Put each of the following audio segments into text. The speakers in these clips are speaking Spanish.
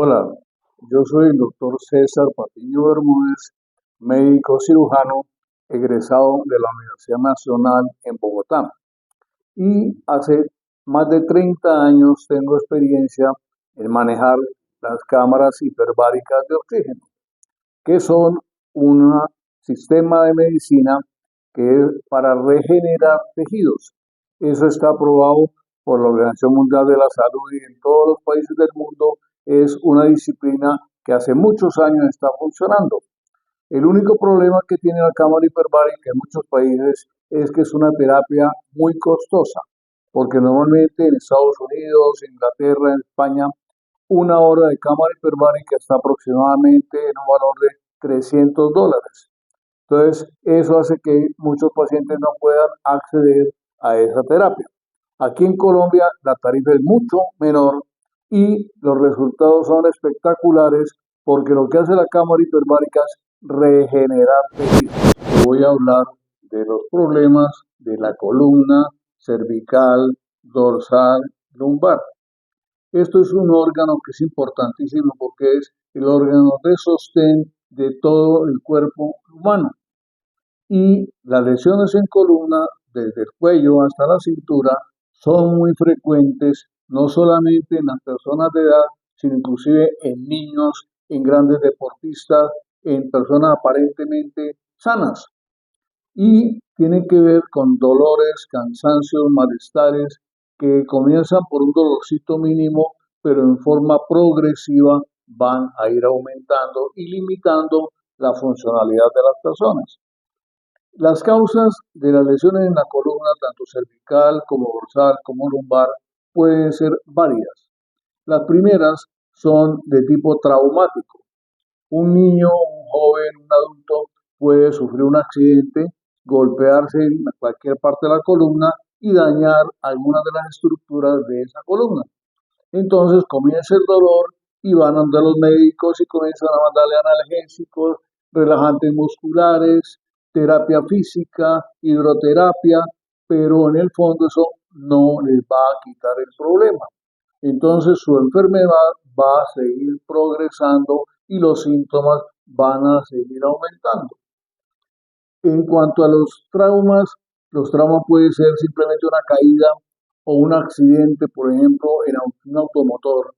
Hola, yo soy el doctor César Patiño Bermúdez, médico cirujano egresado de la Universidad Nacional en Bogotá. Y hace más de 30 años tengo experiencia en manejar las cámaras hiperbáricas de oxígeno, que son un sistema de medicina que es para regenerar tejidos. Eso está aprobado por la Organización Mundial de la Salud y en todos los países del mundo es una disciplina que hace muchos años está funcionando. El único problema que tiene la cámara hiperbárica en muchos países es que es una terapia muy costosa, porque normalmente en Estados Unidos, Inglaterra, en España, una hora de cámara hiperbárica está aproximadamente en un valor de $300. Entonces, eso hace que muchos pacientes no puedan acceder a esa terapia. Aquí en Colombia la tarifa es mucho menor y los resultados son espectaculares porque lo que hace la cámara hiperbárica es regenerar tejidos. Voy a hablar de los problemas de la columna cervical, dorsal, lumbar. Esto es un órgano que es importantísimo porque es el órgano de sostén de todo el cuerpo humano. Y las lesiones en columna, desde el cuello hasta la cintura, son muy frecuentes, no solamente en las personas de edad, sino inclusive en niños, en grandes deportistas, en personas aparentemente sanas. Y tienen que ver con dolores, cansancios, malestares, que comienzan por un dolorcito mínimo, pero en forma progresiva van a ir aumentando y limitando la funcionalidad de las personas. Las causas de las lesiones en la columna, tanto cervical como dorsal como lumbar, pueden ser varias. Las primeras son de tipo traumático. Un niño, un joven, un adulto puede sufrir un accidente, golpearse en cualquier parte de la columna y dañar algunas de las estructuras de esa columna. Entonces comienza el dolor y van a donde los médicos y comienzan a mandarle analgésicos, relajantes musculares, terapia física, hidroterapia, pero en el fondo eso no les va a quitar el problema. Entonces su enfermedad va a seguir progresando y los síntomas van a seguir aumentando. En cuanto a los traumas pueden ser simplemente una caída o un accidente, por ejemplo, en un automotor,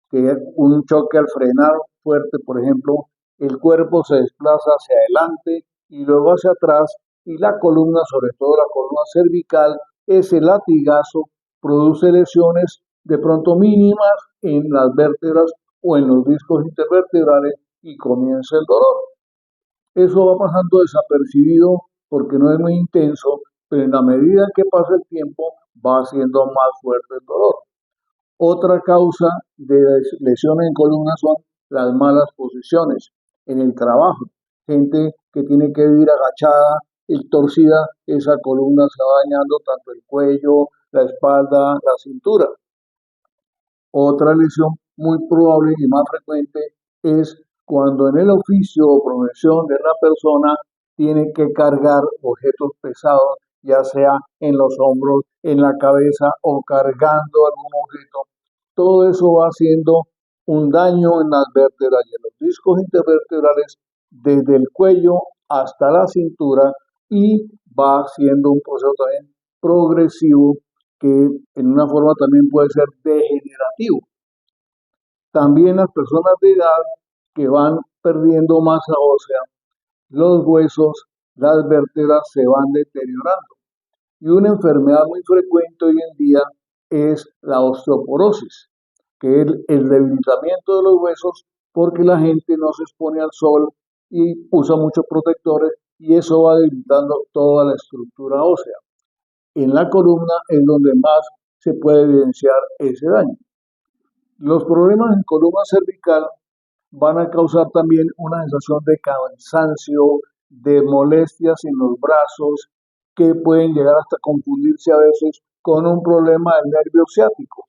que es un choque al frenar fuerte, por ejemplo, el cuerpo se desplaza hacia adelante y luego hacia atrás y la columna, sobre todo la columna cervical, ese latigazo produce lesiones de pronto mínimas en las vértebras o en los discos intervertebrales y comienza el dolor. Eso va pasando desapercibido porque no es muy intenso, pero en la medida que pasa el tiempo va haciendo más fuerte el dolor. Otra causa de lesiones en columna son las malas posiciones en el trabajo. Gente que tiene que vivir agachada y torcida, esa columna se va dañando tanto el cuello, la espalda, la cintura. Otra lesión muy probable y más frecuente es cuando en el oficio o profesión de la persona tiene que cargar objetos pesados, ya sea en los hombros, en la cabeza o cargando algún objeto. Todo eso va haciendo un daño en las vértebras y en los discos intervertebrales desde el cuello hasta la cintura y va siendo un proceso también progresivo que en una forma también puede ser degenerativo. También las personas de edad que van perdiendo masa ósea, los huesos, las vértebras se van deteriorando. Y una enfermedad muy frecuente hoy en día es la osteoporosis, que es el debilitamiento de los huesos porque la gente no se expone al sol y usa muchos protectores y eso va debilitando toda la estructura ósea. En la columna es donde más se puede evidenciar ese daño. Los problemas en columna cervical van a causar también una sensación de cansancio, de molestias en los brazos, que pueden llegar hasta confundirse a veces con un problema del nervio ciático,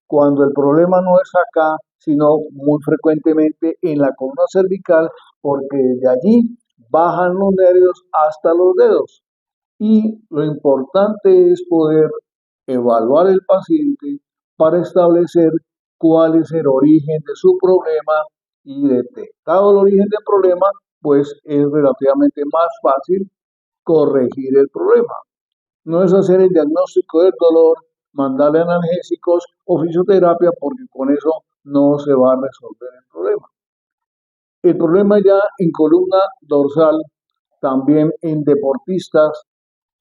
cuando el problema no es acá, sino muy frecuentemente en la columna cervical, porque de allí bajan los nervios hasta los dedos. Y lo importante es poder evaluar el paciente para establecer cuál es el origen de su problema y detectado el origen del problema, pues es relativamente más fácil corregir el problema. No es hacer el diagnóstico del dolor, mandarle analgésicos o fisioterapia, porque con eso no se va a resolver el problema. El problema ya en columna dorsal, también en deportistas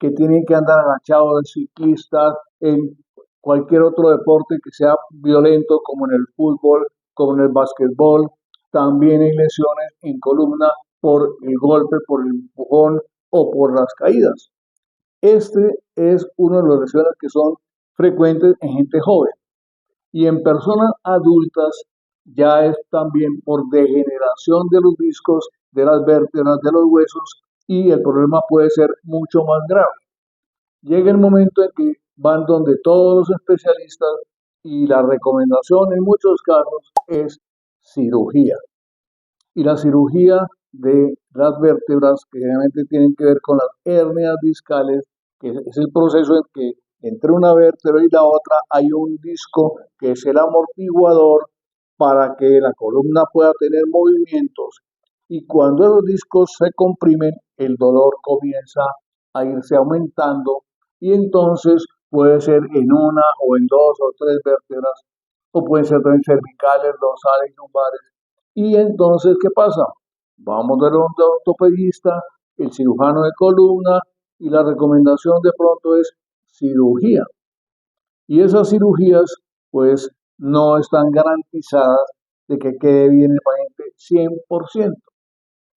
que tienen que andar agachados, en ciclistas, en cualquier otro deporte que sea violento, como en el fútbol, como en el básquetbol. También hay lesiones en columna por el golpe, por el empujón o por las caídas. Este es una de las lesiones que son frecuentes en gente joven. Y en personas adultas ya es también por degeneración de los discos, de las vértebras, de los huesos, y el problema puede ser mucho más grave. Llega el momento en que van donde todos los especialistas y la recomendación en muchos casos es cirugía. Y la cirugía de las vértebras, que generalmente tienen que ver con las hernias discales, que es el proceso en que entre una vértebra y la otra hay un disco que es el amortiguador para que la columna pueda tener movimientos. Y cuando los discos se comprimen, el dolor comienza a irse aumentando y entonces puede ser en una o en dos o tres vértebras, o pueden ser también cervicales, dorsales y lumbares. Y entonces, ¿qué pasa? Vamos del ortopedista, el cirujano de columna, y la recomendación de pronto es cirugía. Y esas cirugías, pues, no están garantizadas de que quede bien el paciente 100%.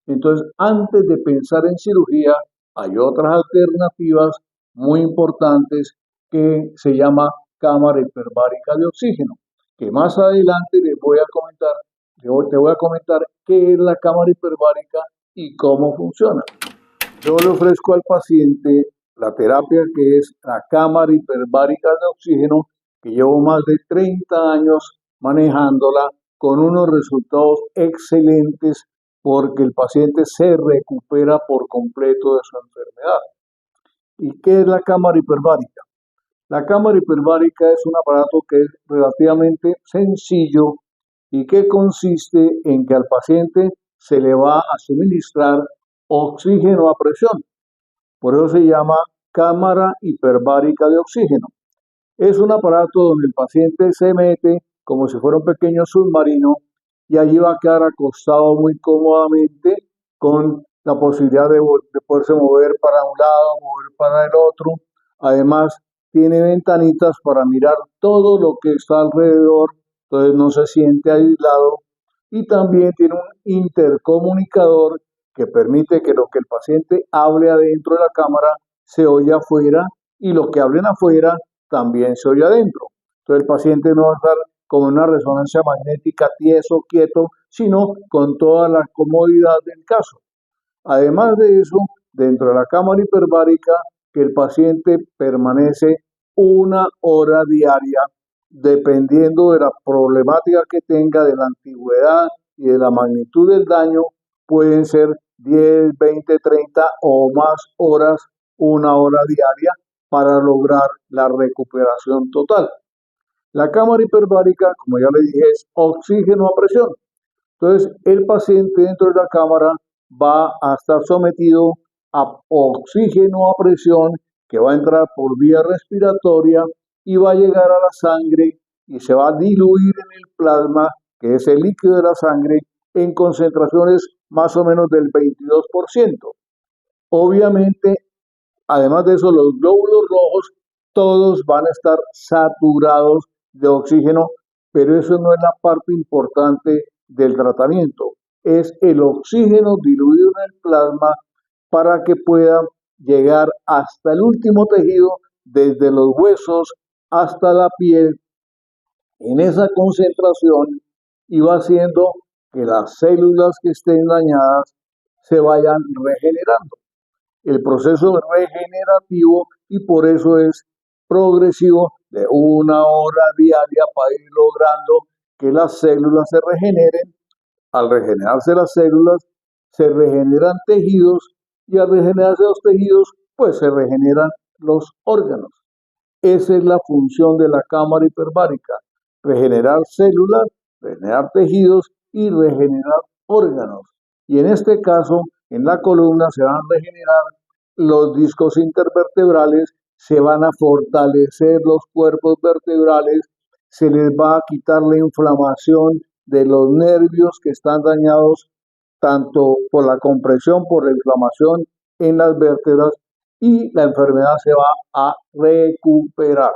Entonces, antes de pensar en cirugía, hay otras alternativas muy importantes que se llama cámara hiperbárica de oxígeno, que más adelante les voy a comentar, te voy a comentar qué es la cámara hiperbárica y cómo funciona. Yo le ofrezco al paciente la terapia que es la cámara hiperbárica de oxígeno, que llevo más de 30 años manejándola con unos resultados excelentes porque el paciente se recupera por completo de su enfermedad. ¿Y qué es la cámara hiperbárica? La cámara hiperbárica es un aparato que es relativamente sencillo y que consiste en que al paciente se le va a suministrar oxígeno a presión. Por eso se llama cámara hiperbárica de oxígeno. Es un aparato donde el paciente se mete como si fuera un pequeño submarino y allí va a quedar acostado muy cómodamente con la posibilidad de poderse mover para un lado, mover para el otro. Además, tiene ventanitas para mirar todo lo que está alrededor, entonces no se siente aislado. Y también tiene un intercomunicador que permite que lo que el paciente hable adentro de la cámara se oya afuera y lo que hablen afuera también se oye adentro. Entonces el paciente no va a estar como una resonancia magnética tieso, quieto, sino con toda la comodidad del caso. Además de eso, dentro de la cámara hiperbárica, que el paciente permanece 1 hora diaria, dependiendo de la problemática que tenga, de la antigüedad y de la magnitud del daño, pueden ser 10, 20, 30 o más horas, 1 hora diaria, para lograr la recuperación total. La cámara hiperbárica, como ya le dije, es oxígeno a presión. Entonces, el paciente dentro de la cámara va a estar sometido a oxígeno a presión que va a entrar por vía respiratoria y va a llegar a la sangre y se va a diluir en el plasma, que es el líquido de la sangre, en concentraciones más o menos del 22%. Obviamente, además de eso, los glóbulos rojos todos van a estar saturados de oxígeno, pero eso no es la parte importante del tratamiento. Es el oxígeno diluido en el plasma para que pueda llegar hasta el último tejido, desde los huesos hasta la piel, en esa concentración, y va haciendo que las células que estén dañadas se vayan regenerando. El proceso regenerativo, y por eso es progresivo, de 1 hora diaria para ir logrando que las células se regeneren. Al regenerarse las células, se regeneran tejidos y al regenerarse los tejidos, pues se regeneran los órganos. Esa es la función de la cámara hiperbárica, regenerar células, regenerar tejidos y regenerar órganos. Y en este caso, en la columna se van a regenerar los discos intervertebrales, se van a fortalecer los cuerpos vertebrales, se les va a quitar la inflamación de los nervios que están dañados tanto por la compresión, por la inflamación en las vértebras, y la enfermedad se va a recuperar.